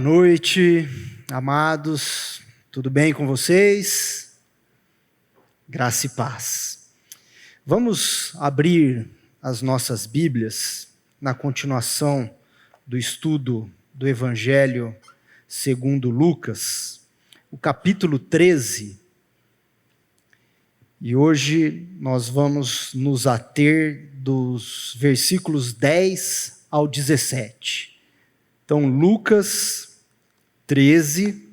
Boa noite, amados, tudo bem com vocês? Graça e paz. Vamos abrir as nossas Bíblias na continuação do estudo do Evangelho segundo Lucas, o capítulo 13. E hoje nós vamos nos ater dos versículos 10 ao 17. Então, Lucas 13,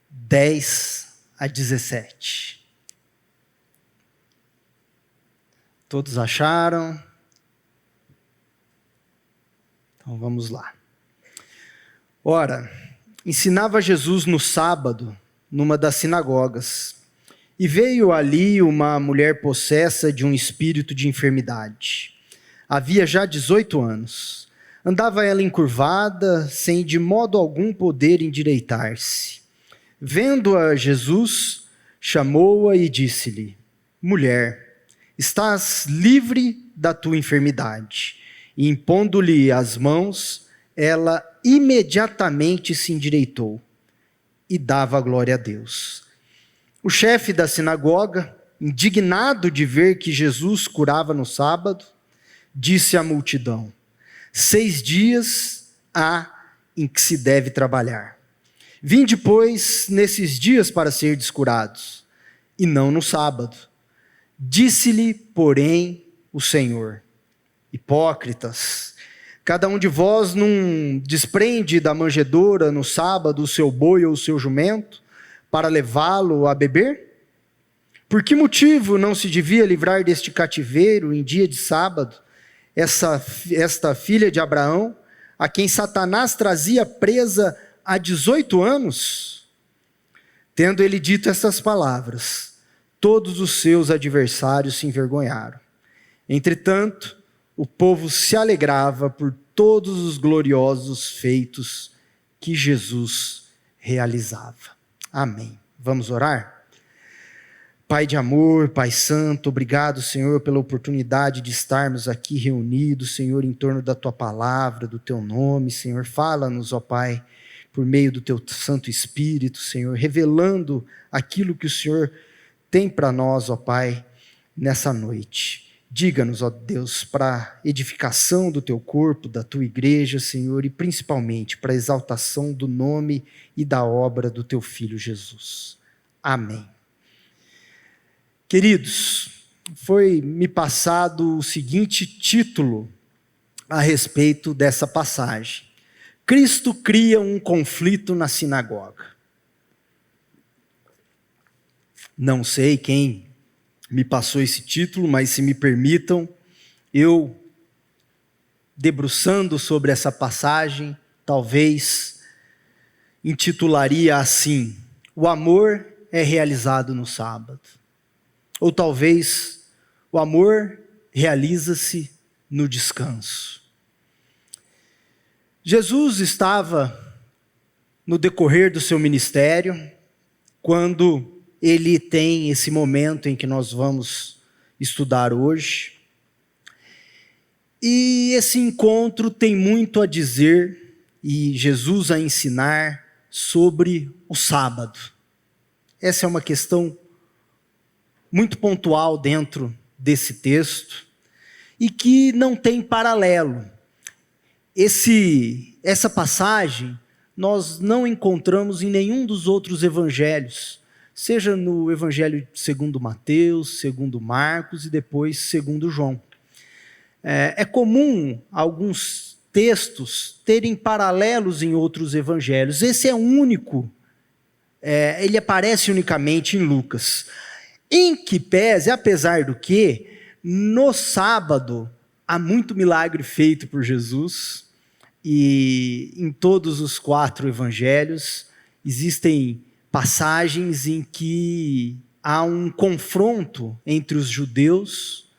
10 a 17. Todos acharam? Então, vamos lá. Ora, ensinava Jesus no sábado, numa das sinagogas, e veio ali uma mulher possessa de um espírito de enfermidade. Havia já 18 anos. Andava ela encurvada, sem de modo algum poder endireitar-se. Vendo-a Jesus, chamou-a e disse-lhe: Mulher, estás livre da tua enfermidade. E impondo-lhe as mãos, ela imediatamente se endireitou e dava glória a Deus. O chefe da sinagoga, indignado de ver que Jesus curava no sábado, disse à multidão: 6 dias há em que se deve trabalhar. Vinde, pois, nesses dias para serdes curados, e não no sábado. Disse-lhe, porém, o Senhor: Hipócritas, cada um de vós não desprende da manjedoura no sábado o seu boi ou o seu jumento, para levá-lo a beber? Por que motivo não se devia livrar deste cativeiro em dia de sábado esta filha de Abraão, a quem Satanás trazia presa há 18 anos? Tendo ele dito estas palavras, todos os seus adversários se envergonharam. Entretanto, o povo se alegrava por todos os gloriosos feitos que Jesus realizava. Amém. Vamos orar? Pai de amor, Pai santo, obrigado, Senhor, pela oportunidade de estarmos aqui reunidos, Senhor, em torno da Tua palavra, do Teu nome. Senhor, fala-nos, ó Pai, por meio do Teu Santo Espírito, Senhor, revelando aquilo que o Senhor tem para nós, ó Pai, nessa noite. Diga-nos, ó Deus, para edificação do Teu corpo, da Tua igreja, Senhor, e principalmente para exaltação do nome e da obra do Teu Filho Jesus. Amém. Queridos, foi me passado o seguinte título a respeito dessa passagem: Cristo cria um conflito na sinagoga. Não sei quem me passou esse título, mas se me permitam, eu, debruçando sobre essa passagem, talvez intitularia assim: O amor é realizado no sábado. Ou talvez, o amor realiza-se no descanso. Jesus estava no decorrer do seu ministério, quando ele tem esse momento em que nós vamos estudar hoje. E esse encontro tem muito a dizer, e Jesus a ensinar sobre o sábado. Essa é uma questão muito pontual dentro desse texto e que não tem paralelo. Essa passagem nós não encontramos em nenhum dos outros evangelhos, seja no evangelho segundo Mateus, segundo Marcos e depois segundo João. É comum alguns textos terem paralelos em outros evangelhos. Esse é único, ele aparece unicamente em Lucas. Em que pese, apesar do que, no sábado, há muito milagre feito por Jesus, e em todos os 4 evangelhos, existem passagens em que há um confronto entre os judeus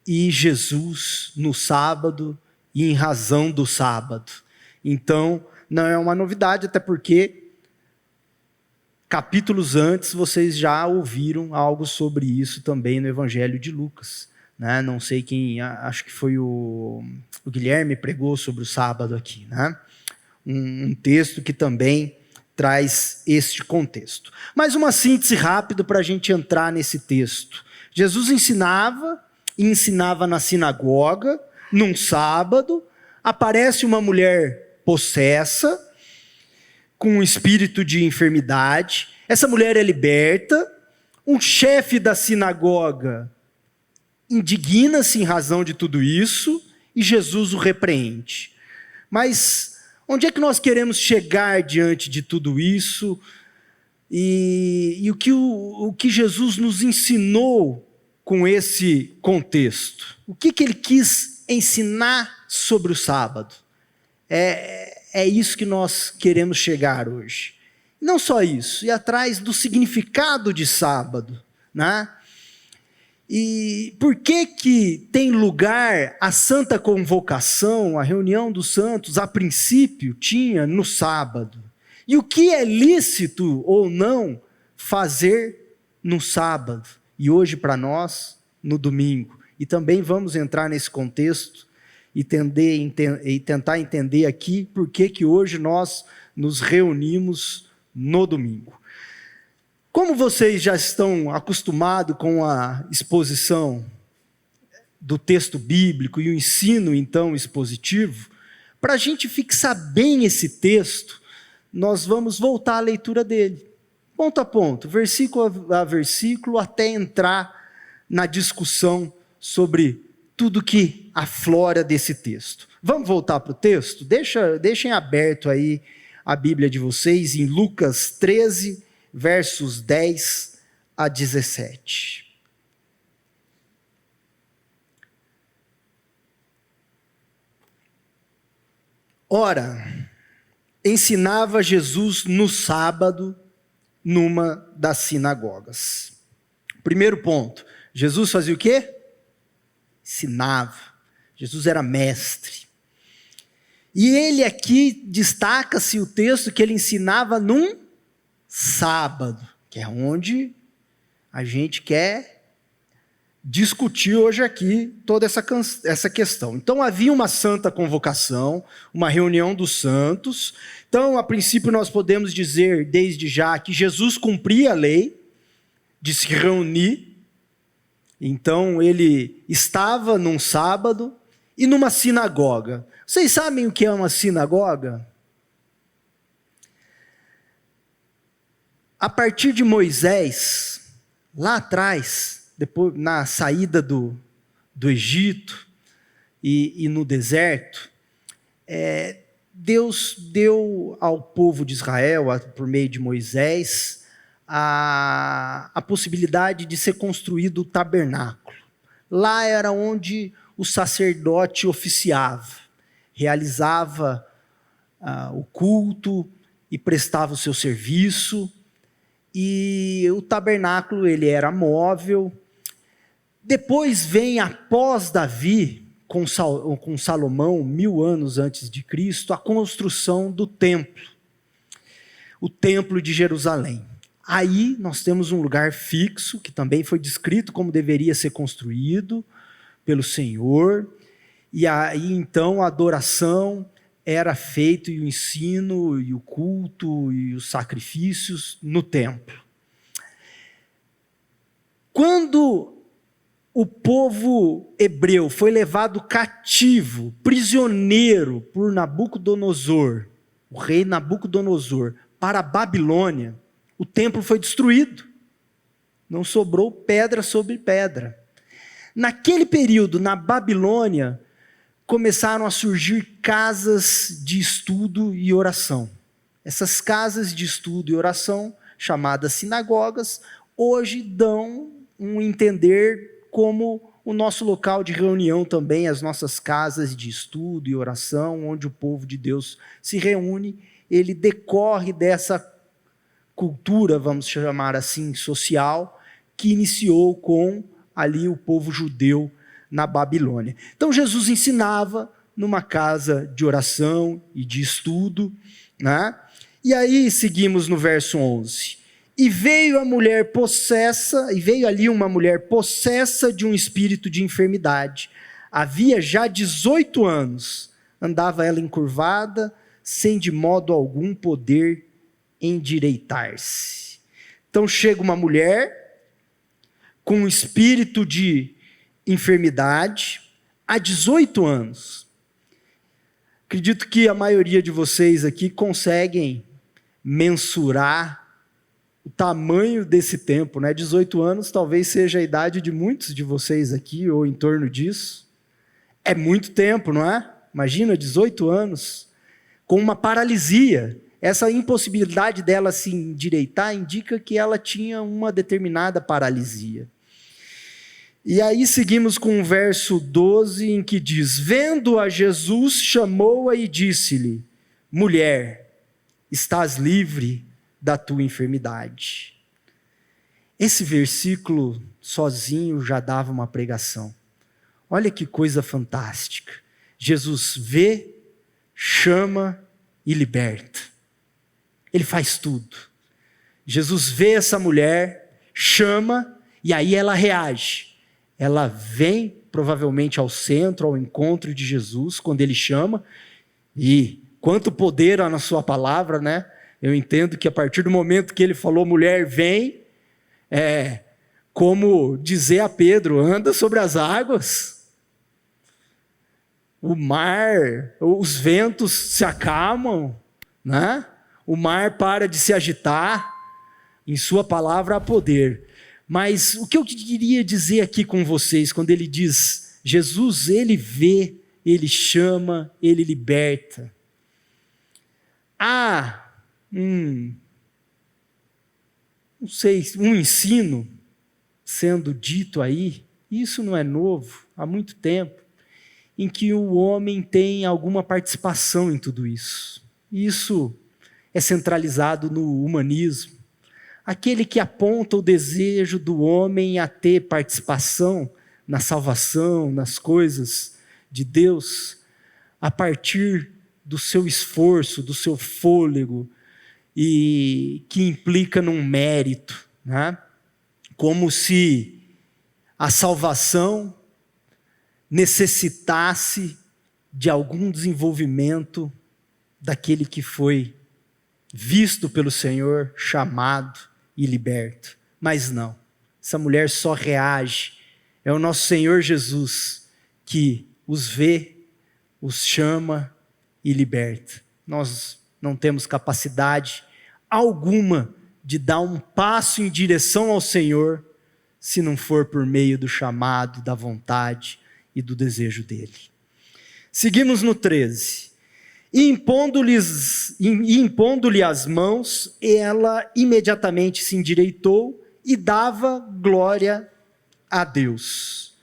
e Jesus no sábado, e em razão do sábado. Então, não é uma novidade, até porque capítulos antes, vocês já ouviram algo sobre isso também no Evangelho de Lucas. Né? Não sei quem, acho que foi o Guilherme pregou sobre o sábado aqui. Né? um texto que também traz este contexto. Mas uma síntese rápida para a gente entrar nesse texto. Jesus ensinava na sinagoga, num sábado, aparece uma mulher possessa, com um espírito de enfermidade, essa mulher é liberta, um chefe da sinagoga indigna-se em razão de tudo isso, e Jesus o repreende. Mas onde é que nós queremos chegar diante de tudo isso? E o que Jesus nos ensinou com esse contexto? O que ele quis ensinar sobre o sábado? É isso que nós queremos chegar hoje. Não só isso, e atrás do significado de sábado, né? E por que tem lugar a santa convocação, a reunião dos santos, a princípio tinha no sábado? E o que é lícito ou não fazer no sábado? E hoje para nós, no domingo. E também vamos entrar nesse contexto e tentar entender aqui por que hoje nós nos reunimos no domingo. Como vocês já estão acostumados com a exposição do texto bíblico e o ensino, então, expositivo, para a gente fixar bem esse texto, nós vamos voltar à leitura dele, ponto a ponto, versículo a versículo, até entrar na discussão sobre tudo que aflora desse texto. Vamos voltar para o texto? Deixem aberto aí a Bíblia de vocês em Lucas 13, versos 10 a 17. Ora, ensinava Jesus no sábado, numa das sinagogas. Primeiro ponto, Jesus fazia o quê? Ensinava. Jesus era mestre. E ele aqui destaca-se o texto que ele ensinava num sábado, que é onde a gente quer discutir hoje aqui toda essa questão. Então havia uma santa convocação, uma reunião dos santos. Então, a princípio, nós podemos dizer desde já que Jesus cumpria a lei de se reunir. Então, ele estava num sábado e numa sinagoga. Vocês sabem o que é uma sinagoga? A partir de Moisés, lá atrás, depois, na saída do Egito e no deserto, Deus deu ao povo de Israel, por meio de Moisés, a possibilidade de ser construído o tabernáculo. Lá era onde o sacerdote oficiava, realizava o culto e prestava o seu serviço. E o tabernáculo ele era móvel. Depois vem, após Davi, com Salomão, 1000 anos antes de Cristo, a construção do templo. O templo de Jerusalém. Aí nós temos um lugar fixo, que também foi descrito como deveria ser construído pelo Senhor. E aí então a adoração era feito, e o ensino, e o culto, e os sacrifícios no templo. Quando o povo hebreu foi levado cativo, prisioneiro por Nabucodonosor, o rei Nabucodonosor, para a Babilônia, o templo foi destruído. Não sobrou pedra sobre pedra. Naquele período, na Babilônia, começaram a surgir casas de estudo e oração. Essas casas de estudo e oração, chamadas sinagogas, hoje dão um entender como o nosso local de reunião também, as nossas casas de estudo e oração, onde o povo de Deus se reúne. Ele decorre dessa cultura, vamos chamar assim, social, que iniciou com ali o povo judeu na Babilônia. Então Jesus ensinava numa casa de oração e de estudo, né? E aí seguimos no verso 11. E veio ali uma mulher possessa de um espírito de enfermidade. Havia já 18 anos. Andava ela encurvada, sem de modo algum poder endireitar-se. Então chega uma mulher com um espírito de enfermidade há 18 anos. Acredito que a maioria de vocês aqui conseguem mensurar o tamanho desse tempo, né? 18 anos talvez seja a idade de muitos de vocês aqui, ou em torno disso. É muito tempo, não é? Imagina, 18 anos, com uma paralisia. Essa impossibilidade dela se endireitar indica que ela tinha uma determinada paralisia. E aí seguimos com o verso 12, em que diz: vendo a Jesus, chamou-a e disse-lhe: mulher, estás livre da tua enfermidade. Esse versículo sozinho já dava uma pregação. Olha que coisa fantástica. Jesus vê, chama e liberta. Ele faz tudo. Jesus vê essa mulher, chama, e aí ela reage. Ela vem provavelmente ao centro, ao encontro de Jesus, quando ele chama, e quanto poder há na sua palavra, né? Eu entendo que a partir do momento que ele falou, mulher, vem, é como dizer a Pedro, anda sobre as águas. O mar, os ventos se acalmam, né? O mar para de se agitar, em sua palavra há poder. Mas o que eu queria dizer aqui com vocês, quando ele diz, Jesus, ele vê, ele chama, ele liberta. Há um ensino sendo dito aí, isso não é novo, há muito tempo, em que o homem tem alguma participação em tudo isso. Isso é centralizado no humanismo. Aquele que aponta o desejo do homem a ter participação na salvação, nas coisas de Deus, a partir do seu esforço, do seu fôlego, e que implica num mérito, né? Como se a salvação necessitasse de algum desenvolvimento daquele que foi visto pelo Senhor, chamado e liberto. Mas não, essa mulher só reage. É o nosso Senhor Jesus que os vê, os chama e liberta. Nós não temos capacidade alguma de dar um passo em direção ao Senhor, se não for por meio do chamado, da vontade e do desejo dele. Seguimos no 13. E impondo-lhe as mãos, ela imediatamente se endireitou e dava glória a Deus.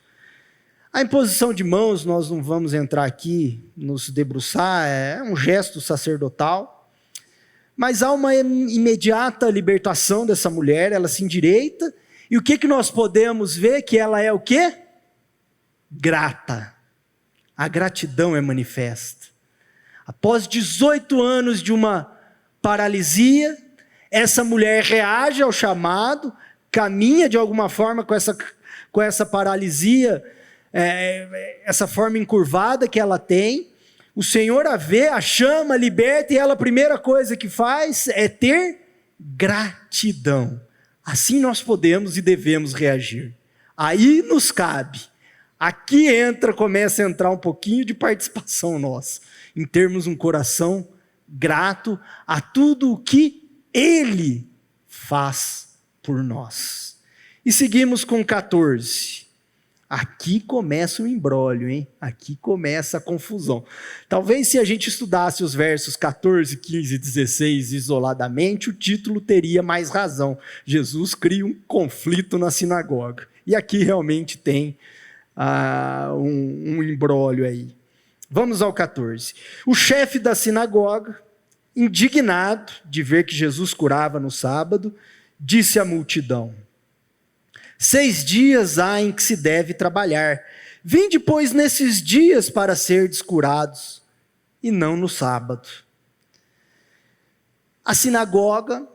A imposição de mãos, nós não vamos entrar aqui, nos debruçar, é um gesto sacerdotal, mas há uma imediata libertação dessa mulher, ela se endireita, e o que nós podemos ver? Que ela é o quê? Grata. A gratidão é manifesta. Após 18 anos de uma paralisia, essa mulher reage ao chamado, caminha de alguma forma com essa paralisia, essa forma encurvada que ela tem. O Senhor a vê, a chama, liberta, e ela, a primeira coisa que faz é ter gratidão. Assim nós podemos e devemos reagir. Aí nos cabe. Aqui começa a entrar um pouquinho de participação nossa, em termos um coração grato a tudo o que Ele faz por nós. E seguimos com 14. Aqui começa o imbróglio, hein? Aqui começa a confusão. Talvez se a gente estudasse os versos 14, 15 e 16 isoladamente, o título teria mais razão. Jesus cria um conflito na sinagoga. E aqui realmente tem um imbróglio aí. Vamos ao 14. O chefe da sinagoga, indignado de ver que Jesus curava no sábado, disse à multidão: 6 dias há em que se deve trabalhar. Vinde, pois, nesses dias para serdes curados, e não no sábado. A sinagoga,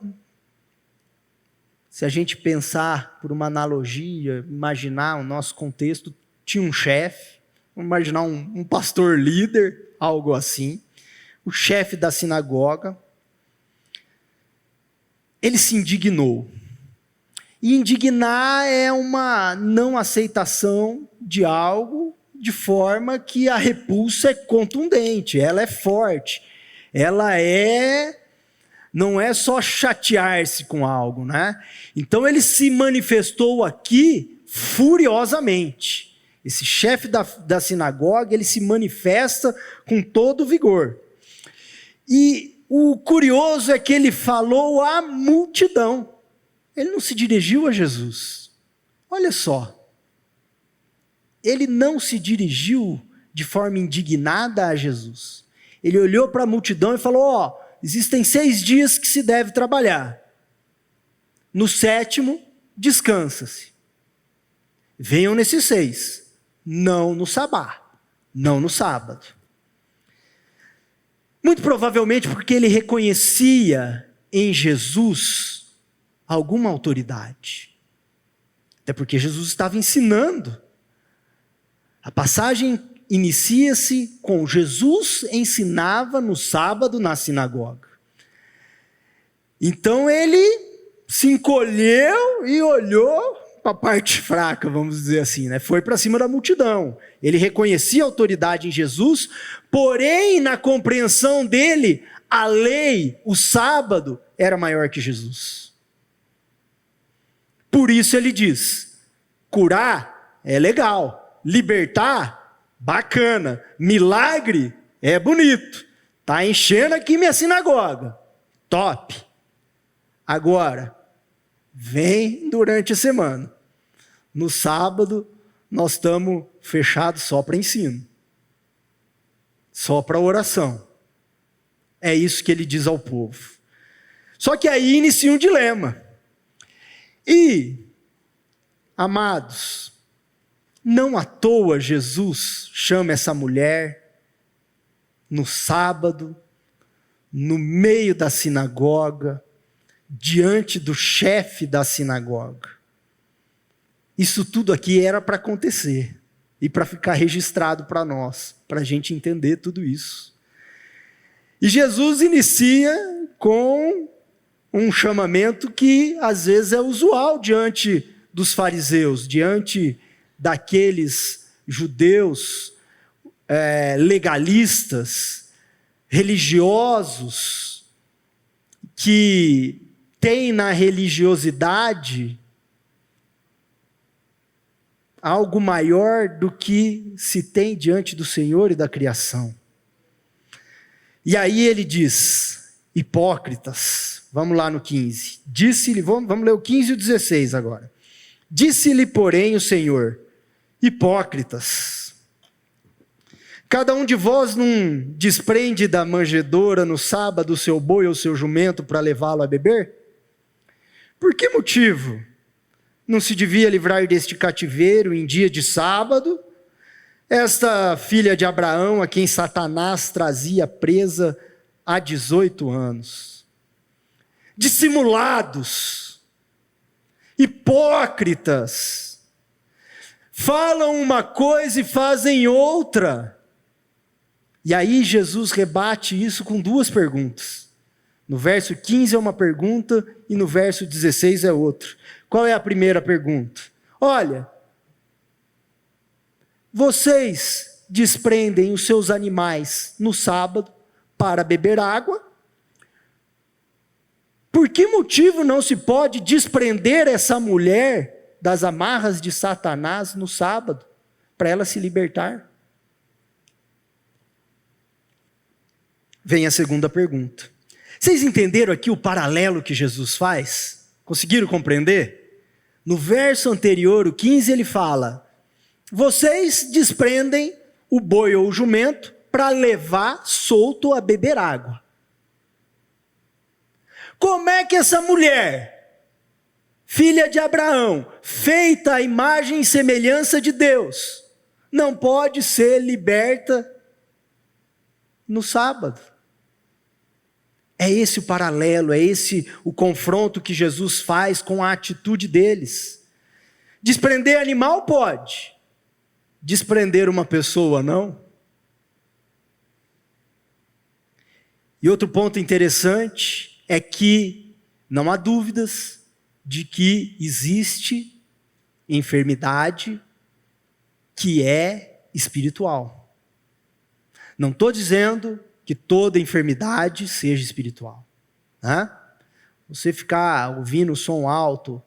se a gente pensar por uma analogia, imaginar o nosso contexto, tinha um chefe, vamos imaginar um pastor líder, algo assim. o chefe da sinagoga, ele se indignou. E indignar é uma não aceitação de algo de forma que a repulsa é contundente, ela é forte, não é só chatear-se com algo, né? Então ele se manifestou aqui furiosamente. Esse chefe da sinagoga, ele se manifesta com todo vigor. E o curioso é que ele falou à multidão. Ele não se dirigiu a Jesus. Olha só. Ele não se dirigiu de forma indignada a Jesus. Ele olhou para a multidão e falou: existem 6 dias que se deve trabalhar. No 7º, descansa-se. Venham nesses 6, não no sabá, não no sábado. Muito provavelmente porque ele reconhecia em Jesus alguma autoridade. Até porque Jesus estava ensinando. A passagem inicia-se com Jesus ensinava no sábado na sinagoga. Então ele se encolheu e olhou para a parte fraca, vamos dizer assim, né? Foi para cima da multidão. Ele reconhecia a autoridade em Jesus, porém, na compreensão dele, a lei, o sábado, era maior que Jesus. Por isso ele diz: curar é legal, libertar, bacana, milagre é bonito, tá enchendo aqui minha sinagoga, top. Agora, vem durante a semana. No sábado, nós estamos fechados só para ensino, só para oração. É isso que ele diz ao povo. Só que aí inicia um dilema. E, amados, não à toa Jesus chama essa mulher no sábado, no meio da sinagoga, diante do chefe da sinagoga. Isso tudo aqui era para acontecer e para ficar registrado para nós, para a gente entender tudo isso. E Jesus inicia com um chamamento que às vezes é usual diante dos fariseus, diante daqueles judeus legalistas, religiosos, que têm na religiosidade algo maior do que se tem diante do Senhor e da criação. E aí ele diz: hipócritas, vamos lá no 15. Disse-lhe, vamos ler o 15 e o 16 agora. Disse-lhe, porém, o Senhor: hipócritas, cada um de vós não desprende da manjedoura no sábado o seu boi ou o seu jumento para levá-lo a beber? Por que motivo não se devia livrar deste cativeiro em dia de sábado esta filha de Abraão, a quem Satanás trazia presa há 18 anos? Dissimulados, hipócritas, falam uma coisa e fazem outra. E aí Jesus rebate isso com 2 perguntas. No verso 15 é uma pergunta e no verso 16 é outra. Qual é a primeira pergunta? Olha, vocês desprendem os seus animais no sábado para beber água. Por que motivo não se pode desprender essa mulher das amarras de Satanás no sábado, para ela se libertar? Vem a segunda pergunta. Vocês entenderam aqui o paralelo que Jesus faz? Conseguiram compreender? No verso anterior, o 15, ele fala: vocês desprendem o boi ou o jumento para levar solto a beber água. Como é que essa mulher, filha de Abraão, feita à imagem e semelhança de Deus, não pode ser liberta no sábado? É esse o paralelo, é esse o confronto que Jesus faz com a atitude deles. Desprender animal pode, desprender uma pessoa não. E outro ponto interessante é que não há dúvidas de que existe enfermidade que é espiritual. Não estou dizendo que toda enfermidade seja espiritual, né? Você ficar ouvindo som alto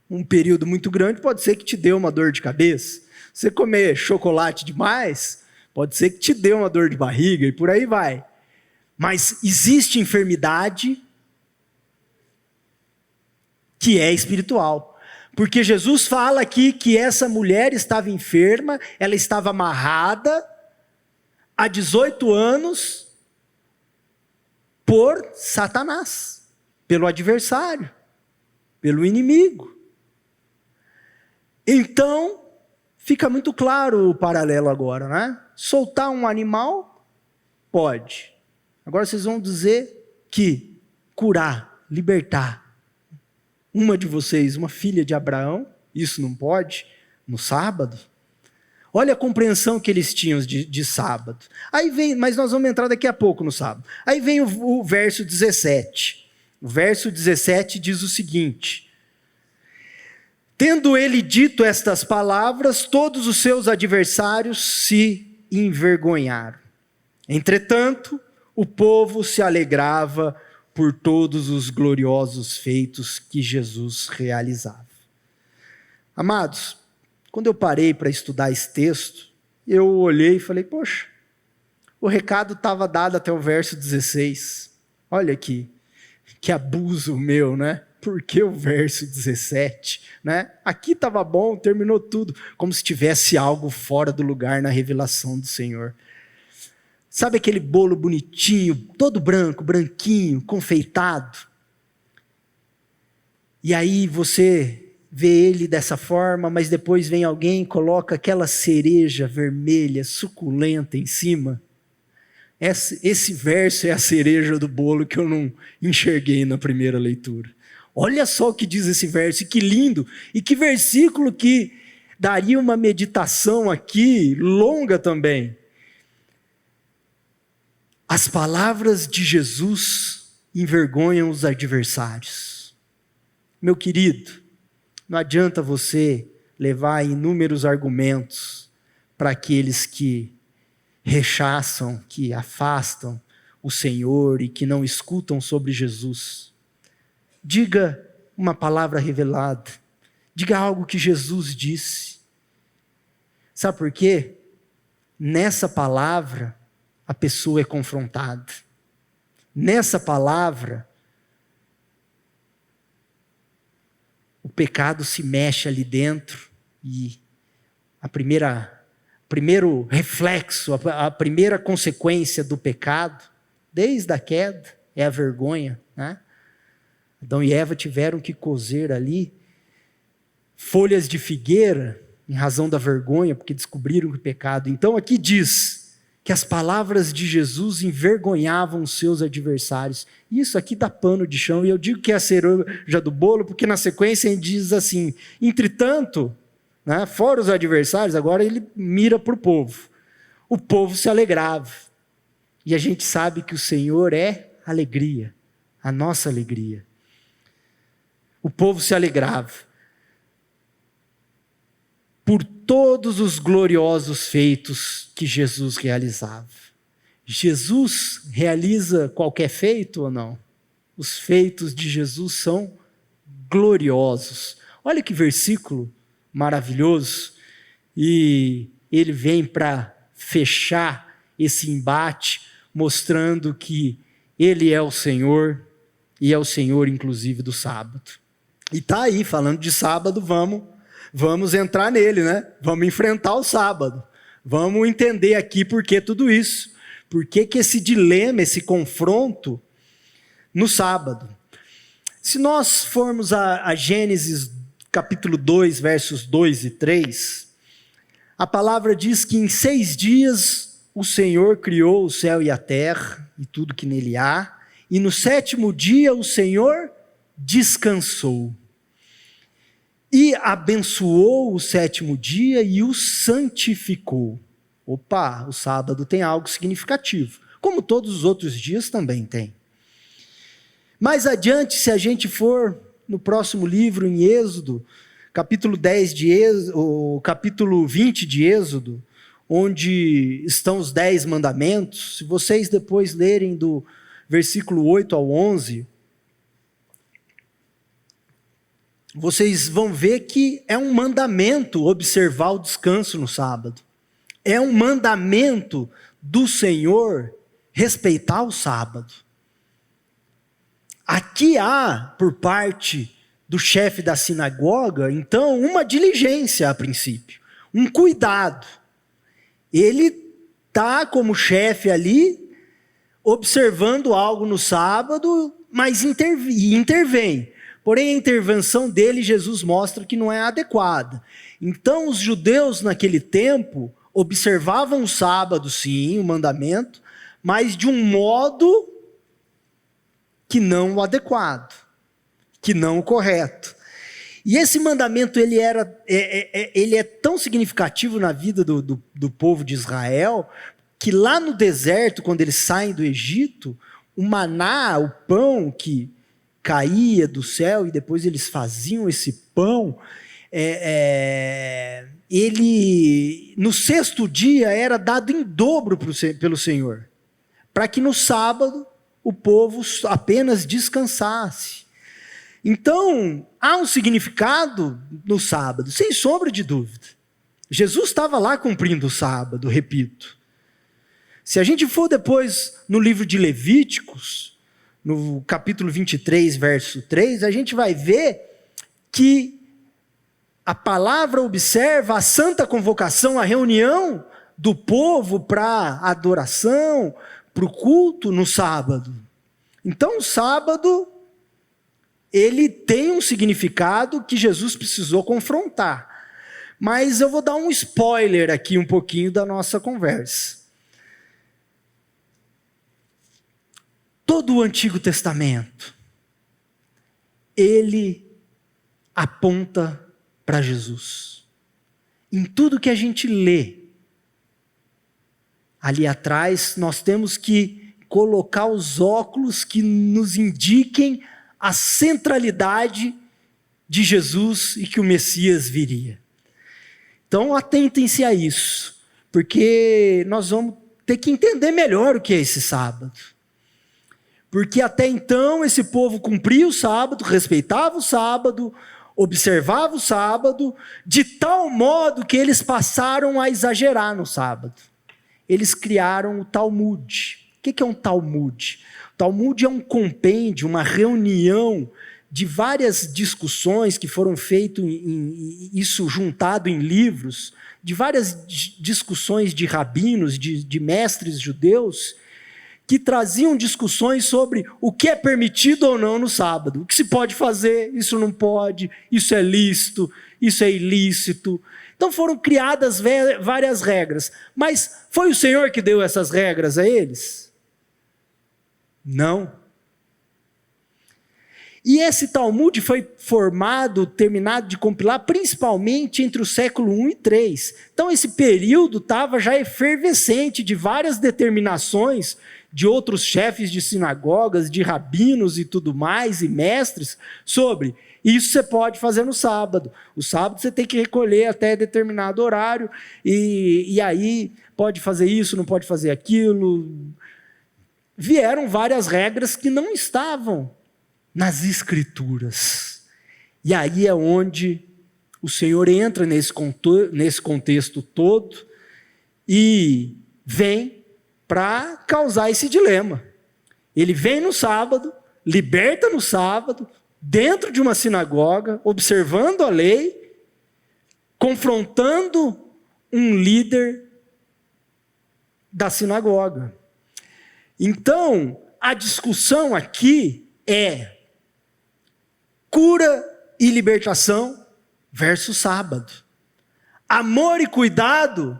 um período muito grande pode ser que te dê uma dor de cabeça. Você comer chocolate demais pode ser que te dê uma dor de barriga e por aí vai. Mas existe enfermidade que é espiritual. Porque Jesus fala aqui que essa mulher estava enferma, ela estava amarrada há 18 anos por Satanás, pelo adversário, pelo inimigo. Então, fica muito claro o paralelo agora, né? Soltar um animal, pode. Agora vocês vão dizer que curar, libertar uma de vocês, uma filha de Abraão, isso não pode, no sábado? Olha a compreensão que eles tinham de sábado. Aí vem, mas nós vamos entrar daqui a pouco no sábado. Aí vem o verso 17. O verso 17 diz o seguinte: tendo ele dito estas palavras, todos os seus adversários se envergonharam. Entretanto, o povo se alegrava por todos os gloriosos feitos que Jesus realizava. Amados, quando eu parei para estudar esse texto, eu olhei e falei, poxa, o recado estava dado até o verso 16. Olha aqui, que abuso meu, né? Por que o verso 17? Né? Aqui estava bom, terminou tudo, como se tivesse algo fora do lugar na revelação do Senhor. Sabe aquele bolo bonitinho, todo branco, branquinho, confeitado? E aí você vê ele dessa forma, mas depois vem alguém e coloca aquela cereja vermelha, suculenta em cima. Esse verso é a cereja do bolo que eu não enxerguei na primeira leitura. Olha só o que diz esse verso, e que lindo, e que versículo que daria uma meditação aqui, longa também. As palavras de Jesus envergonham os adversários. Meu querido, não adianta você levar inúmeros argumentos para aqueles que rechaçam, que afastam o Senhor e que não escutam sobre Jesus. Diga uma palavra revelada, diga algo que Jesus disse. Sabe por quê? Nessa palavra, a pessoa é confrontada. Nessa palavra, o pecado se mexe ali dentro e primeiro reflexo, a primeira consequência do pecado, desde a queda, é a vergonha, né? Adão e Eva tiveram que cozer ali folhas de figueira em razão da vergonha, porque descobriram o pecado. Então aqui diz que as palavras de Jesus envergonhavam os seus adversários. Isso aqui dá pano de chão, e eu digo que é a cereja do bolo, porque na sequência ele diz assim, entretanto, né, fora os adversários, agora ele mira para o povo. O povo se alegrava. E a gente sabe que o Senhor é alegria, a nossa alegria. O povo se alegrava por todos os gloriosos feitos que Jesus realizava. Jesus realiza qualquer feito ou não? Os feitos de Jesus são gloriosos. Olha que versículo maravilhoso. E ele vem para fechar esse embate, mostrando que ele é o Senhor, e é o Senhor inclusive do sábado. E está aí, falando de sábado, vamos entrar nele, né? Vamos enfrentar o sábado. Vamos entender aqui por que tudo isso. Por que esse dilema, esse confronto no sábado. Se nós formos a Gênesis capítulo 2, versos 2 e 3, a palavra diz que em 6 dias o Senhor criou o céu e a terra e tudo que nele há, e no 7º dia o Senhor descansou. E abençoou o 7º dia e o santificou. Opa, o sábado tem algo significativo. como todos os outros dias também tem. Mais adiante, se a gente for no próximo livro, em Êxodo, capítulo 10 de Êxodo, o capítulo 20 de Êxodo, onde estão os 10 mandamentos, se vocês depois lerem do versículo 8 ao 11, vocês vão ver que é um mandamento observar o descanso no sábado. É um mandamento do Senhor respeitar o sábado. Aqui há, por parte do chefe da sinagoga, então, uma diligência a princípio, um cuidado. Ele está como chefe ali, observando algo no sábado, mas intervém. Porém, a intervenção dele, Jesus mostra que não é adequada. Então, os judeus naquele tempo observavam o sábado, sim, o mandamento, mas de um modo que não o adequado, que não o correto. E esse mandamento ele é tão significativo na vida do povo de Israel, que lá no deserto, quando eles saem do Egito, o maná, o pão que caía do céu e depois eles faziam esse pão, ele no 6º dia era dado em dobro pelo Senhor, para que no sábado o povo apenas descansasse. Então, há um significado no sábado, sem sombra de dúvida. Jesus estava lá cumprindo o sábado, repito. Se a gente for depois no livro de Levíticos, no capítulo 23, verso 3, a gente vai ver que a palavra observa a santa convocação, a reunião do povo para adoração, para o culto no sábado. Então, o sábado, ele tem um significado que Jesus precisou confrontar. Mas eu vou dar um spoiler aqui um pouquinho da nossa conversa. Todo o Antigo Testamento, ele aponta para Jesus. Em tudo que a gente lê, ali atrás, nós temos que colocar os óculos que nos indiquem a centralidade de Jesus e que o Messias viria. Então, atentem-se a isso, porque nós vamos ter que entender melhor o que é esse sábado. Porque até então esse povo cumpria o sábado, respeitava o sábado, observava o sábado, de tal modo que eles passaram a exagerar no sábado. Eles criaram o Talmud. O que é um Talmud? O Talmud é um compêndio, uma reunião de várias discussões que foram feitas, isso juntado em livros, de várias discussões de rabinos, de mestres judeus, que traziam discussões sobre o que é permitido ou não no sábado. O que se pode fazer, isso não pode, isso é lícito, isso é ilícito. Então foram criadas várias regras. Mas foi o Senhor que deu essas regras a eles? Não. E esse Talmud foi terminado de compilar, principalmente entre o século I e III. Então esse período estava já efervescente de várias determinações de outros chefes de sinagogas, de rabinos e tudo mais, e mestres, sobre isso você pode fazer no sábado. O sábado você tem que recolher até determinado horário, e aí pode fazer isso, não pode fazer aquilo. Vieram várias regras que não estavam nas Escrituras. E aí é onde o Senhor entra nesse contexto todo e vem para causar esse dilema. Ele vem no sábado, liberta no sábado, dentro de uma sinagoga, observando a lei, confrontando um líder da sinagoga. Então, a discussão aqui é cura e libertação versus sábado. Amor e cuidado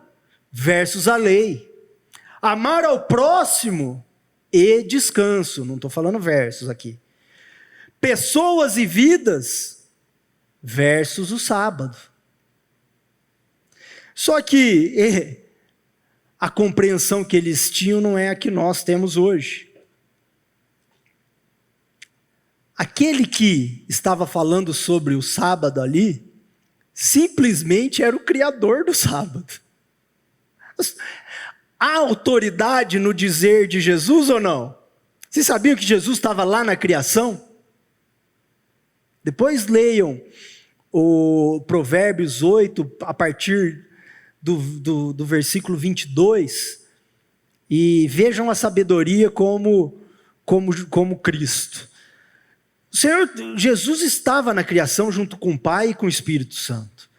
versus a lei. Amar ao próximo e descanso. Não estou falando versos aqui. Pessoas e vidas versus o sábado. Só que a compreensão que eles tinham não é a que nós temos hoje. Aquele que estava falando sobre o sábado ali, simplesmente era o criador do sábado. Há autoridade no dizer de Jesus ou não? Vocês sabiam que Jesus estava lá na criação? Depois leiam o Provérbios 8, a partir do versículo 22, e vejam a sabedoria como Cristo. O Senhor Jesus estava na criação junto com o Pai e com o Espírito Santo.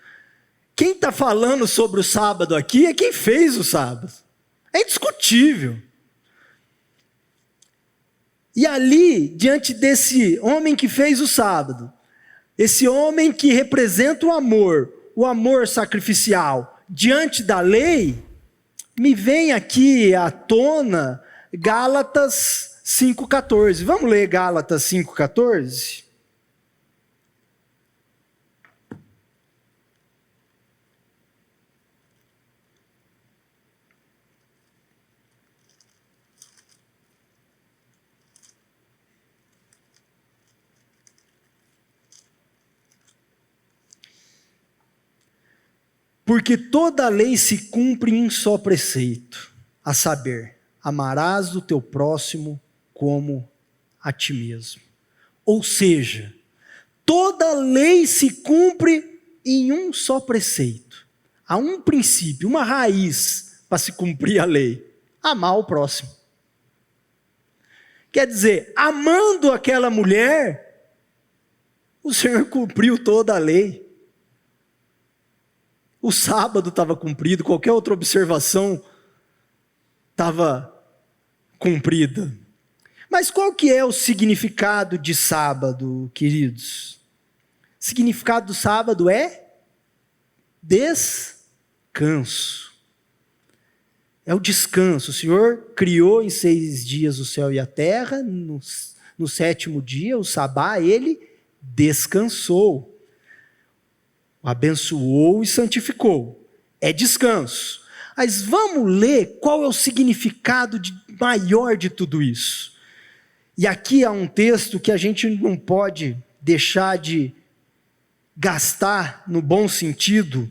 Quem está falando sobre o sábado aqui é quem fez o sábado. É indiscutível. E ali, diante desse homem que fez o sábado, esse homem que representa o amor sacrificial, diante da lei, me vem aqui à tona Gálatas 5,14. Vamos ler Gálatas 5,14? Porque toda a lei se cumpre em um só preceito, a saber, amarás o teu próximo como a ti mesmo. Ou seja, toda a lei se cumpre em um só preceito. Há um princípio, uma raiz para se cumprir a lei: amar o próximo. Quer dizer, amando aquela mulher, o Senhor cumpriu toda a lei. O sábado estava cumprido, qualquer outra observação estava cumprida. Mas qual que é o significado de sábado, queridos? O significado do sábado é descanso. É o descanso. O Senhor criou em 6 dias o céu e a terra, no 7º dia, o sabá, ele descansou. Abençoou e santificou. É descanso. Mas vamos ler qual é o significado maior de tudo isso. E aqui há um texto que a gente não pode deixar de gastar, no bom sentido,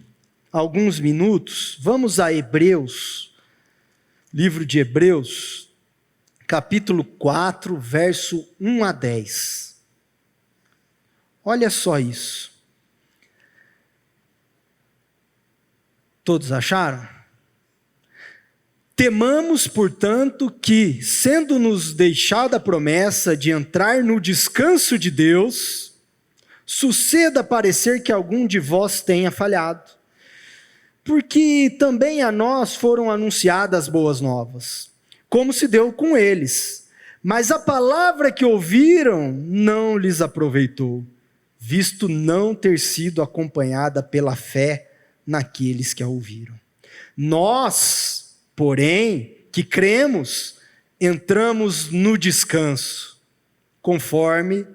alguns minutos. Vamos a Hebreus, livro de Hebreus, capítulo 4, verso 1 a 10. Olha só isso. Todos acharam? Temamos, portanto, que, sendo-nos deixada a promessa de entrar no descanso de Deus, suceda parecer que algum de vós tenha falhado. Porque também a nós foram anunciadas boas novas, como se deu com eles. Mas a palavra que ouviram não lhes aproveitou, visto não ter sido acompanhada pela fé naqueles que a ouviram. Nós, porém, que cremos, entramos no descanso, conforme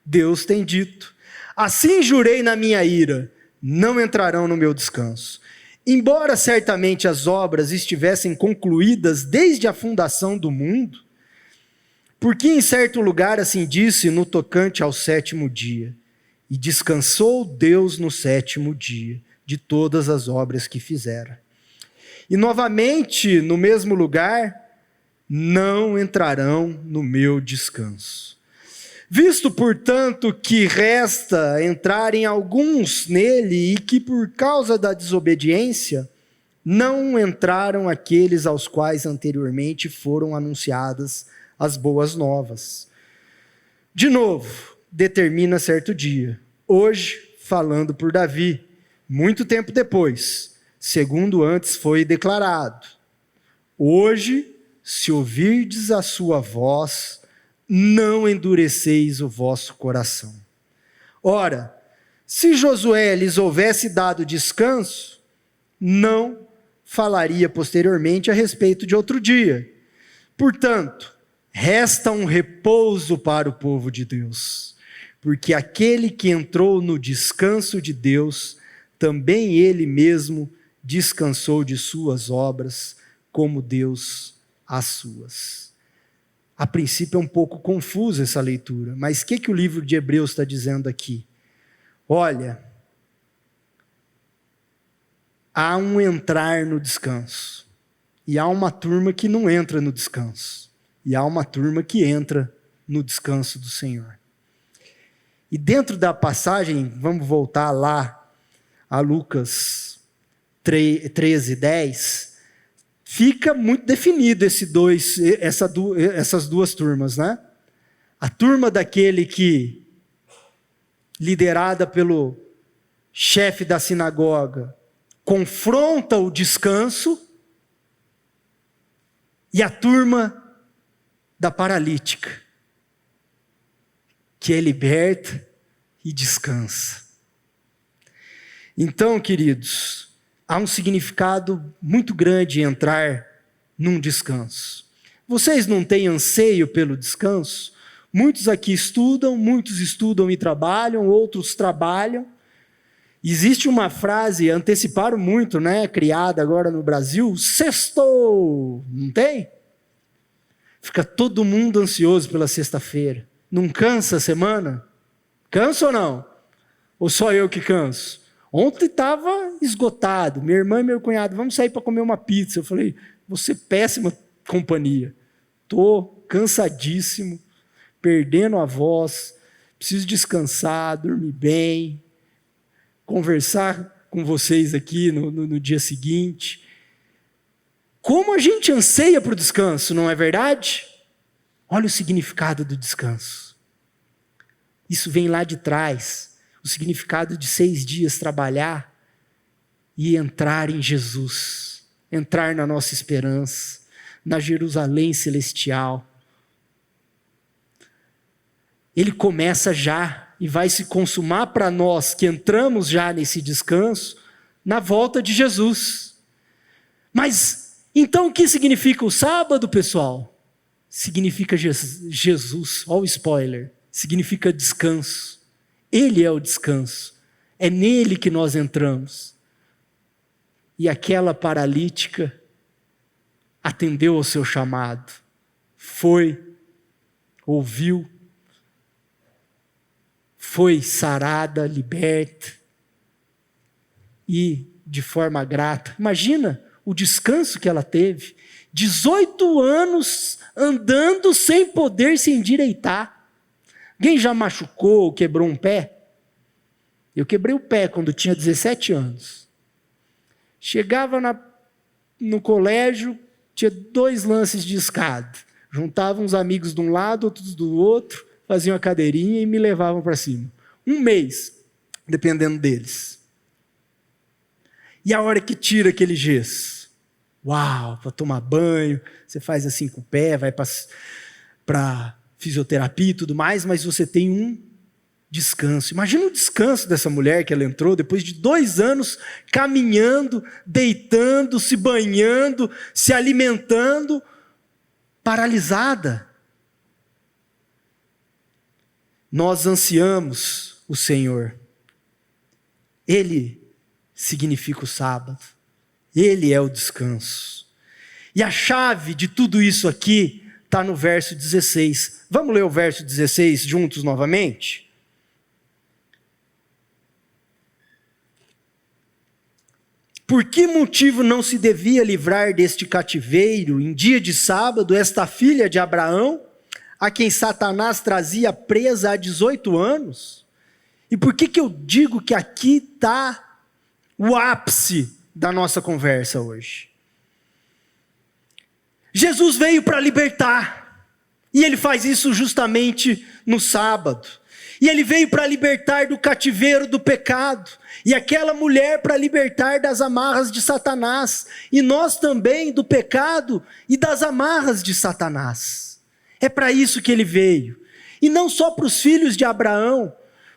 Deus tem dito. Assim jurei na minha ira, não entrarão no meu descanso. Embora certamente as obras estivessem concluídas desde a fundação do mundo, porque em certo lugar assim disse no tocante ao 7º dia, e descansou Deus no 7º dia, de todas as obras que fizera. E novamente, no mesmo lugar, não entrarão no meu descanso. Visto, portanto, que resta entrarem alguns nele e que por causa da desobediência, não entraram aqueles aos quais anteriormente foram anunciadas as boas novas. De novo, determina certo dia, hoje falando por Davi, muito tempo depois, segundo antes foi declarado: hoje, se ouvirdes a sua voz, não endureceis o vosso coração. Ora, se Josué lhes houvesse dado descanso, não falaria posteriormente a respeito de outro dia. Portanto, resta um repouso para o povo de Deus, porque aquele que entrou no descanso de Deus, também ele mesmo descansou de suas obras, como Deus as suas. A princípio é um pouco confusa essa leitura, mas o que o livro de Hebreus está dizendo aqui? Olha, há um entrar no descanso, e há uma turma que não entra no descanso, e há uma turma que entra no descanso do Senhor. E dentro da passagem, vamos voltar lá a Lucas 13:10, fica muito definido essas duas turmas, né? A turma daquele que, liderada pelo chefe da sinagoga, confronta o descanso, e a turma da paralítica, que é liberta e descansa. Então, queridos, há um significado muito grande em entrar num descanso. Vocês não têm anseio pelo descanso? Muitos aqui estudam, muitos estudam e trabalham, outros trabalham. Existe uma frase, anteciparam muito, né, criada agora no Brasil, sextou, não tem? Fica todo mundo ansioso pela sexta-feira. Não cansa a semana? Cansa ou não? Ou só eu que canso? Ontem estava esgotado. Minha irmã e meu cunhado, vamos sair para comer uma pizza. Eu falei, você péssima companhia. Estou cansadíssimo, perdendo a voz, preciso descansar, dormir bem, conversar com vocês aqui no dia seguinte. Como a gente anseia para o descanso, não é verdade? Olha o significado do descanso. Isso vem lá de trás. O significado de 6 dias trabalhar e entrar em Jesus. Entrar na nossa esperança, na Jerusalém celestial. Ele começa já e vai se consumar para nós que entramos já nesse descanso na volta de Jesus. Mas então o que significa o sábado, pessoal? Significa Jesus, olha o spoiler, significa descanso. Ele é o descanso, é nele que nós entramos. E aquela paralítica atendeu ao seu chamado, foi, ouviu, foi sarada, liberta, e de forma grata. Imagina o descanso que ela teve, 18 anos andando sem poder se endireitar. Alguém já machucou ou quebrou um pé? Eu quebrei o pé quando tinha 17 anos. Chegava no colégio, tinha 2 lances de escada. Juntavam uns amigos de um lado, outros do outro, faziam a cadeirinha e me levavam para cima. 1 mês, dependendo deles. E a hora que tira aquele gesso? Uau, para tomar banho, você faz assim com o pé, vai para fisioterapia e tudo mais, mas você tem um descanso. Imagina o descanso dessa mulher que ela entrou depois de 2 anos caminhando, deitando, se banhando, se alimentando, paralisada. Nós ansiamos o Senhor. Ele significa o sábado. Ele é o descanso. E a chave de tudo isso aqui está no verso 16. Vamos ler o verso 16 juntos novamente? Por que motivo não se devia livrar deste cativeiro em dia de sábado esta filha de Abraão, a quem Satanás trazia presa há 18 anos? E por que eu digo que aqui está o ápice da nossa conversa hoje? Jesus veio para libertar, e ele faz isso justamente no sábado. E ele veio para libertar do cativeiro do pecado, e aquela mulher para libertar das amarras de Satanás, e nós também do pecado e das amarras de Satanás. É para isso que ele veio, e não só para os filhos de Abraão,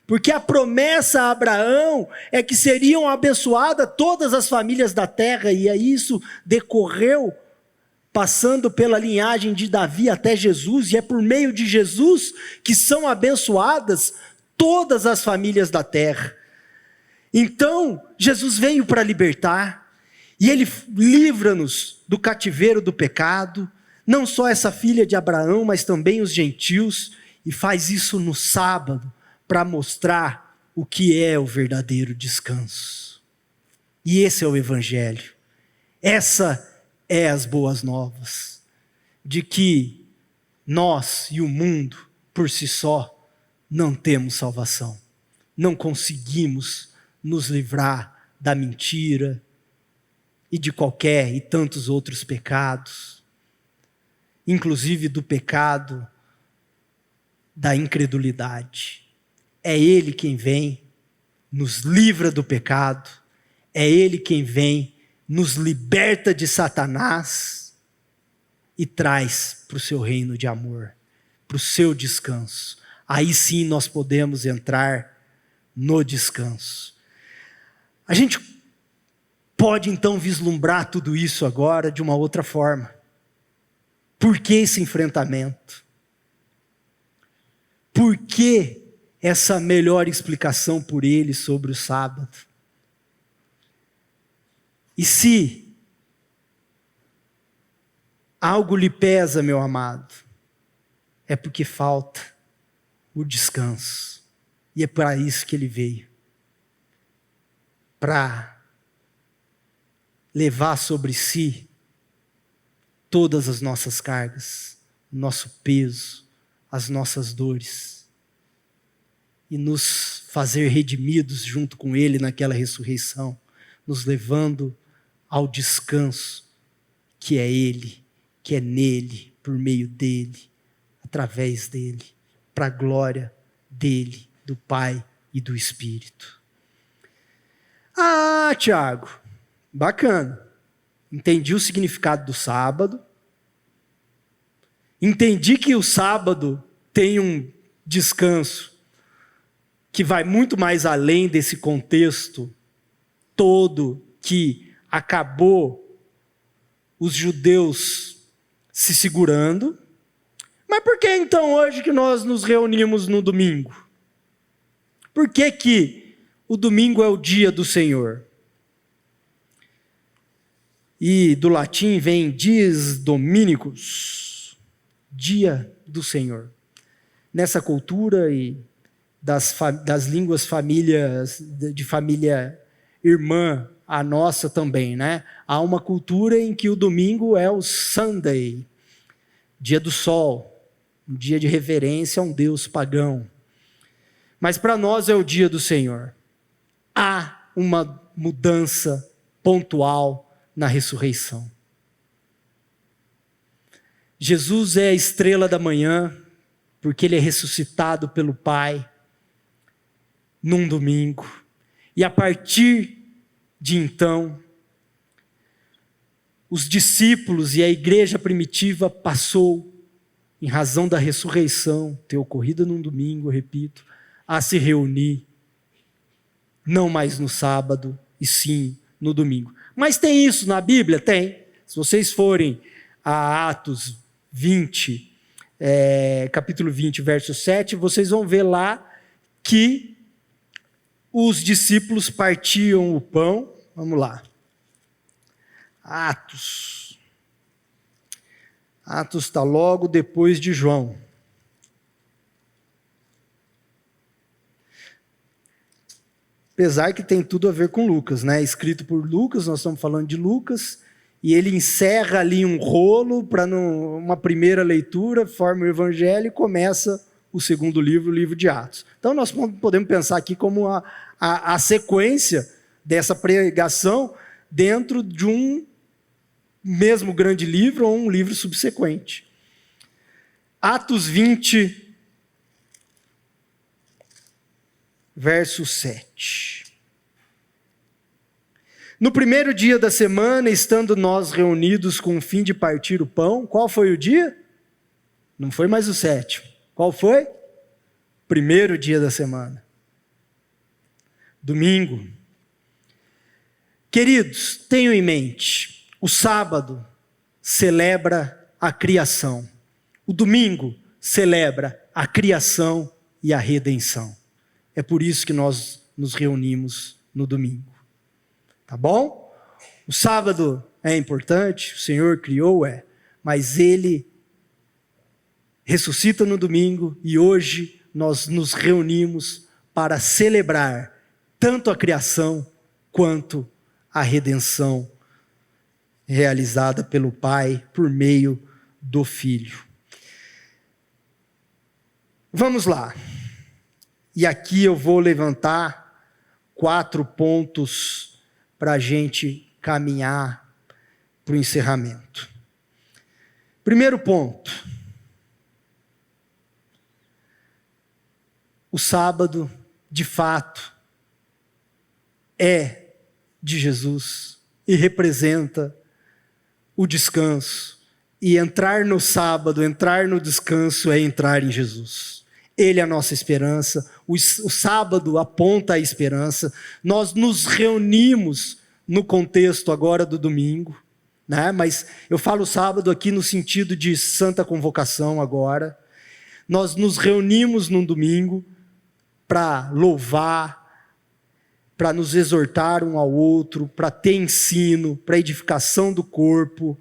porque a promessa a Abraão é que seriam abençoadas todas as famílias da terra, e aí isso decorreu, passando pela linhagem de Davi até Jesus, e é por meio de Jesus que são abençoadas todas as famílias da terra. Então, Jesus veio para libertar, E Ele livra-nos do cativeiro do pecado, não só essa filha de Abraão, mas também os gentios, e faz isso no sábado, para mostrar o que é o verdadeiro descanso. E esse é o Evangelho. Essa é as boas novas, de que nós e o mundo, por si só, não temos salvação. Não conseguimos nos livrar da mentira e de qualquer e tantos outros pecados, inclusive do pecado da incredulidade. É Ele quem vem, nos livra do pecado, é Ele quem vem, nos liberta de Satanás e traz para o seu reino de amor, para o seu descanso. Aí sim nós podemos entrar no descanso. A gente pode então vislumbrar tudo isso agora de uma outra forma. Por que esse enfrentamento? Por que essa melhor explicação por ele sobre o sábado? E se algo lhe pesa, meu amado, é porque falta o descanso. E é para isso que ele veio. Para levar sobre si todas as nossas cargas, nosso peso, as nossas dores, e nos fazer redimidos junto com Ele naquela ressurreição, nos levando ao descanso que é Ele, que é nele, por meio dele, através dele, para a glória dele, do Pai e do Espírito. Ah, Tiago, bacana. Entendi o significado do sábado. Entendi que o sábado tem um descanso que vai muito mais além desse contexto todo que acabou os judeus se segurando. Mas por que então hoje que nós nos reunimos no domingo? Por que que o domingo é o dia do Senhor? E do latim vem dies dominicus, dia do Senhor. Nessa cultura e das línguas de família irmã, a nossa também, né? Há uma cultura em que o domingo é o Sunday, dia do sol, um dia de reverência a um Deus pagão. Mas para nós é o dia do Senhor. Há uma mudança pontual na ressurreição. Jesus é a estrela da manhã, porque Ele é ressuscitado pelo Pai num domingo. E a partir de então, os discípulos e a igreja primitiva passou, em razão da ressurreição ter ocorrido num domingo, repito, a se reunir, não mais no sábado, e sim no domingo. Mas tem isso na Bíblia? Tem. Se vocês forem a Atos 20, capítulo 20, verso 7, vocês vão ver lá que os discípulos partiam o pão. Vamos lá. Atos está logo depois de João. Apesar que tem tudo a ver com Lucas, né? Escrito por Lucas, nós estamos falando de Lucas, e ele encerra ali um rolo para uma primeira leitura, forma o evangelho e começa o segundo livro, o livro de Atos. Então nós podemos pensar aqui como a sequência dessa pregação dentro de um mesmo grande livro ou um livro subsequente. Atos 20, verso 7. No primeiro dia da semana, estando nós reunidos com o fim de partir o pão, qual foi o dia? Não foi mais o 7. Qual foi? Primeiro dia da semana. Domingo. Queridos, tenham em mente, o sábado celebra a criação. O domingo celebra a criação e a redenção. É por isso que nós nos reunimos no domingo. Tá bom? O sábado é importante, o Senhor criou, mas Ele ressuscita no domingo e hoje nós nos reunimos para celebrar tanto a criação quanto a redenção realizada pelo Pai por meio do Filho. Vamos lá. E aqui eu vou levantar 4 pontos para a gente caminhar para o encerramento. Primeiro ponto. O sábado, de fato, é de Jesus e representa o descanso. E entrar no sábado, entrar no descanso é entrar em Jesus. Ele é a nossa esperança, o sábado aponta a esperança. Nós nos reunimos no contexto agora do domingo, né? Mas eu falo sábado aqui no sentido de santa convocação agora. Nós nos reunimos num domingo para louvar, para nos exortar um ao outro, para ter ensino, para edificação do corpo,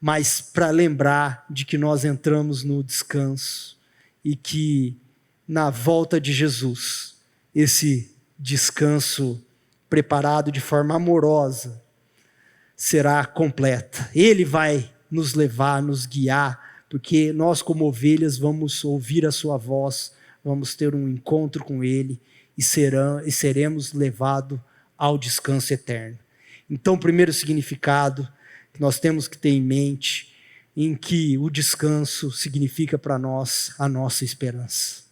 mas para lembrar de que nós entramos no descanso e que na volta de Jesus, esse descanso preparado de forma amorosa será completa. Ele vai nos levar, nos guiar, porque nós como ovelhas vamos ouvir a sua voz, vamos ter um encontro com Ele e seremos levados ao descanso eterno. Então, o primeiro significado que nós temos que ter em mente, em que o descanso significa para nós a nossa esperança.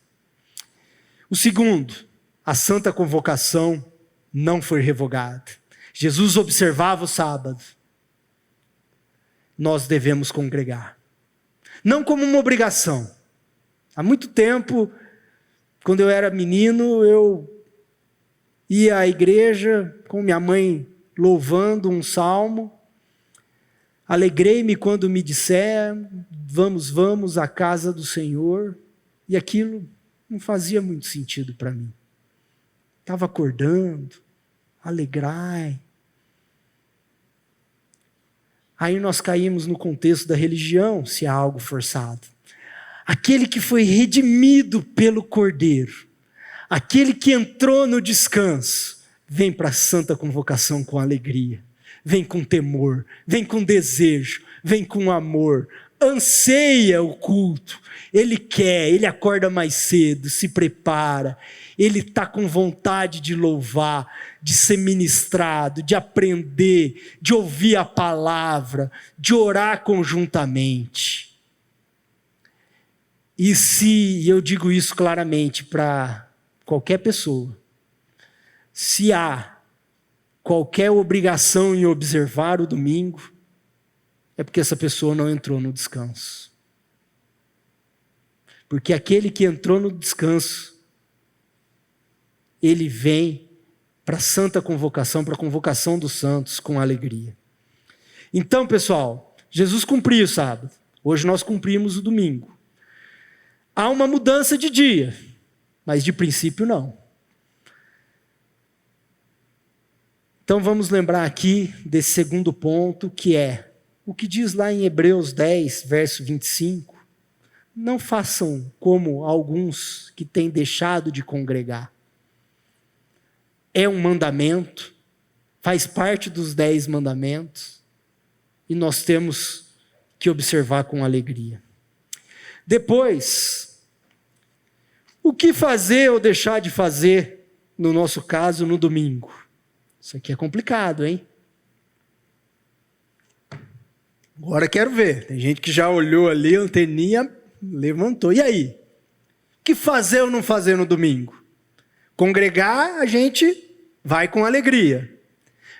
O segundo, a santa convocação não foi revogada. Jesus observava o sábado. Nós devemos congregar. Não como uma obrigação. Há muito tempo, quando eu era menino, eu ia à igreja com minha mãe louvando um salmo. Alegrei-me quando me disseram, vamos à casa do Senhor. E aquilo não fazia muito sentido para mim. Estava acordando, alegrai. Aí nós caímos no contexto da religião, se há algo forçado. Aquele que foi redimido pelo Cordeiro, aquele que entrou no descanso, vem para a santa convocação com alegria, vem com temor, vem com desejo, vem com amor, anseia o culto, ele quer, ele acorda mais cedo, se prepara, ele está com vontade de louvar, de ser ministrado, de aprender, de ouvir a palavra, de orar conjuntamente. E se eu digo isso claramente para qualquer pessoa, se há qualquer obrigação em observar o domingo, é porque essa pessoa não entrou no descanso. Porque aquele que entrou no descanso, ele vem para a santa convocação, para a convocação dos santos com alegria. Então, pessoal, Jesus cumpriu o sábado. Hoje nós cumprimos o domingo. Há uma mudança de dia, mas de princípio não. Então vamos lembrar aqui desse segundo ponto, que é o que diz lá em Hebreus 10, verso 25. Não façam como alguns que têm deixado de congregar. É um mandamento, faz parte dos 10 mandamentos, e nós temos que observar com alegria. Depois, o que fazer ou deixar de fazer, no nosso caso, no domingo? Isso aqui é complicado, hein? Agora quero ver. Tem gente que já olhou ali, a anteninha levantou. E aí? O que fazer ou não fazer no domingo? Congregar, a gente vai com alegria.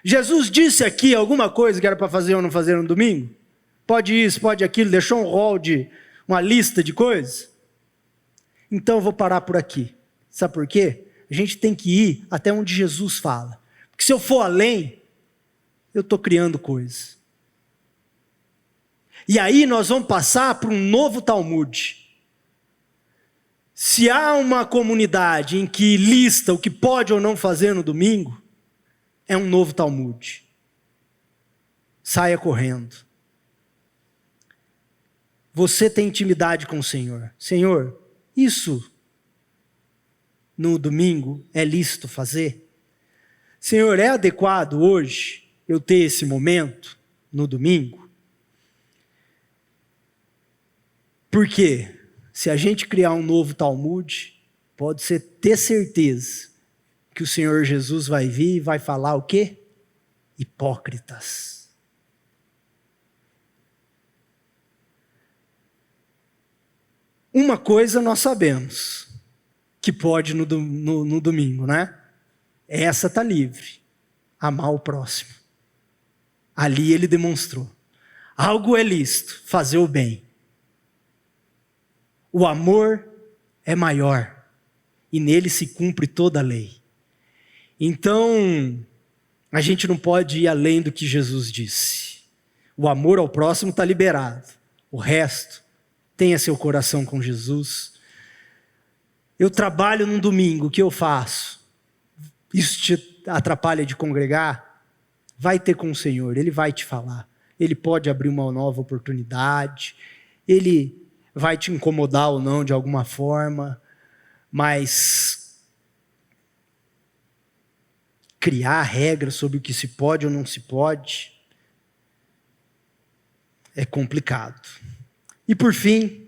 Jesus disse aqui alguma coisa que era para fazer ou não fazer no domingo? Pode isso, pode aquilo, deixou um rol de uma lista de coisas? Então eu vou parar por aqui. Sabe por quê? A gente tem que ir até onde Jesus fala. Porque se eu for além, eu estou criando coisas. E aí nós vamos passar para um novo Talmud. Se há uma comunidade em que lista o que pode ou não fazer no domingo, é um novo Talmud. saia correndo. Você tem intimidade com o Senhor. Senhor, isso no domingo é lícito fazer? Senhor, é adequado hoje eu ter esse momento no domingo? Porque se a gente criar um novo Talmud, pode ser ter certeza que o Senhor Jesus vai vir e vai falar o quê? Hipócritas. Uma coisa nós sabemos, que pode no domingo, né? Essa está livre. Amar o próximo. Ali ele demonstrou. Algo é lícito, fazer o bem. O amor é maior. E nele se cumpre toda a lei. Então, a gente não pode ir além do que Jesus disse. O amor ao próximo está liberado. O resto, tenha seu coração com Jesus. Eu trabalho num domingo, o que eu faço? Isso te atrapalha de congregar? Vai ter com o Senhor, Ele vai te falar. Ele pode abrir uma nova oportunidade. Ele vai te incomodar ou não de alguma forma. Mas criar regras sobre o que se pode ou não se pode é complicado. E por fim,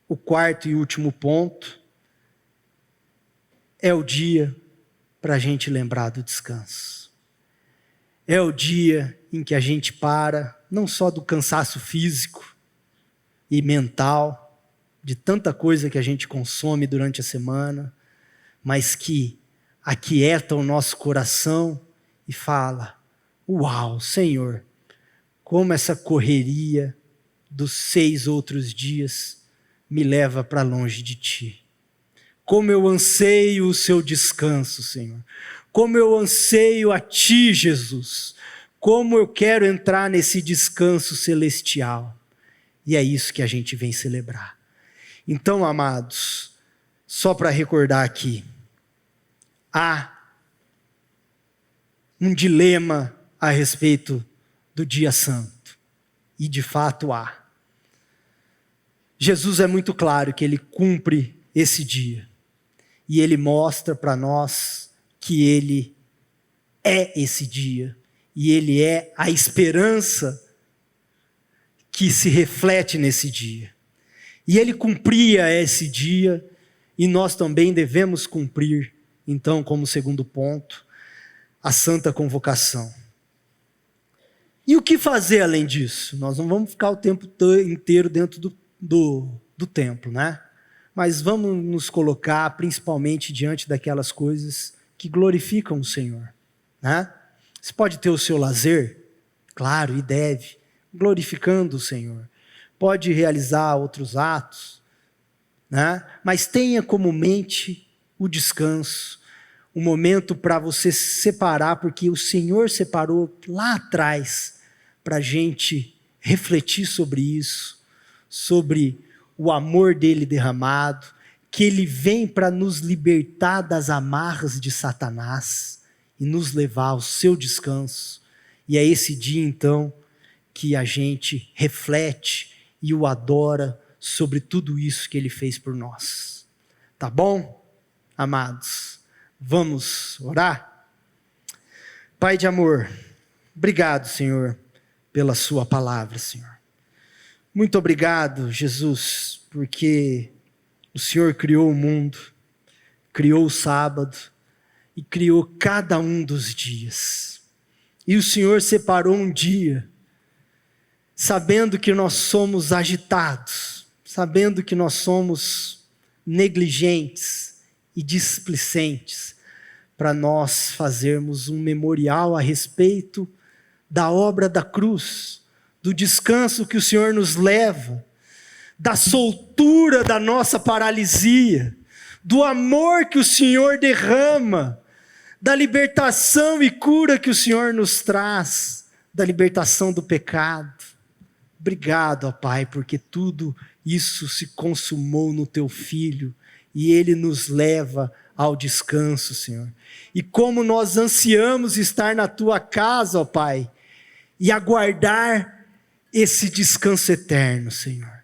o quarto e último ponto é o dia para a gente lembrar do descanso. É o dia em que a gente para, não só do cansaço físico e mental, de tanta coisa que a gente consome durante a semana, mas que aquieta o nosso coração e fala: uau, Senhor, como essa correria dos 6 outros dias me leva para longe de Ti. Como eu anseio o Seu descanso, Senhor. Como eu anseio a Ti, Jesus. Como eu quero entrar nesse descanso celestial. E é isso que a gente vem celebrar. Então, amados, só para recordar aqui, há um dilema a respeito do dia santo. E de fato há. Jesus é muito claro que Ele cumpre esse dia. E Ele mostra para nós que Ele é esse dia. E Ele é a esperança que se reflete nesse dia. E Ele cumpria esse dia, e nós também devemos cumprir, então, como segundo ponto, a santa convocação. E o que fazer além disso? Nós não vamos ficar o tempo inteiro dentro do templo, né? Mas vamos nos colocar principalmente diante daquelas coisas que glorificam o Senhor, né? Você pode ter o seu lazer, claro, e deve, glorificando o Senhor. Pode realizar outros atos, né? Mas tenha como mente o descanso, um momento para você se separar, porque o Senhor separou lá atrás para a gente refletir sobre isso, sobre o amor dele derramado, que ele vem para nos libertar das amarras de Satanás e nos levar ao seu descanso. E é esse dia então que a gente reflete e o adora sobre tudo isso que Ele fez por nós. Tá bom, amados? Vamos orar? Pai de amor, obrigado, Senhor, pela Sua palavra, Senhor. Muito obrigado, Jesus, porque o Senhor criou o mundo, criou o sábado e criou cada um dos dias. E o Senhor separou um dia, sabendo que nós somos agitados, sabendo que nós somos negligentes e displicentes, para nós fazermos um memorial a respeito da obra da cruz, do descanso que o Senhor nos leva, da soltura da nossa paralisia, do amor que o Senhor derrama, da libertação e cura que o Senhor nos traz, da libertação do pecado. Obrigado, ó Pai, porque tudo isso se consumou no Teu Filho e Ele nos leva ao descanso, Senhor. E como nós ansiamos estar na Tua casa, ó Pai, e aguardar esse descanso eterno, Senhor.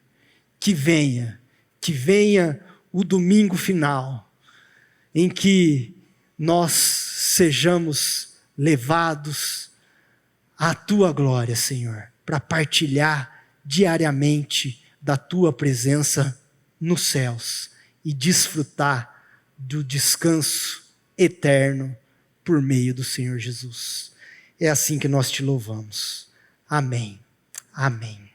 Que venha o domingo final, em que nós sejamos levados à Tua glória, Senhor, para partilhar diariamente da Tua presença nos céus e desfrutar do descanso eterno por meio do Senhor Jesus. É assim que nós te louvamos. Amém. Amém.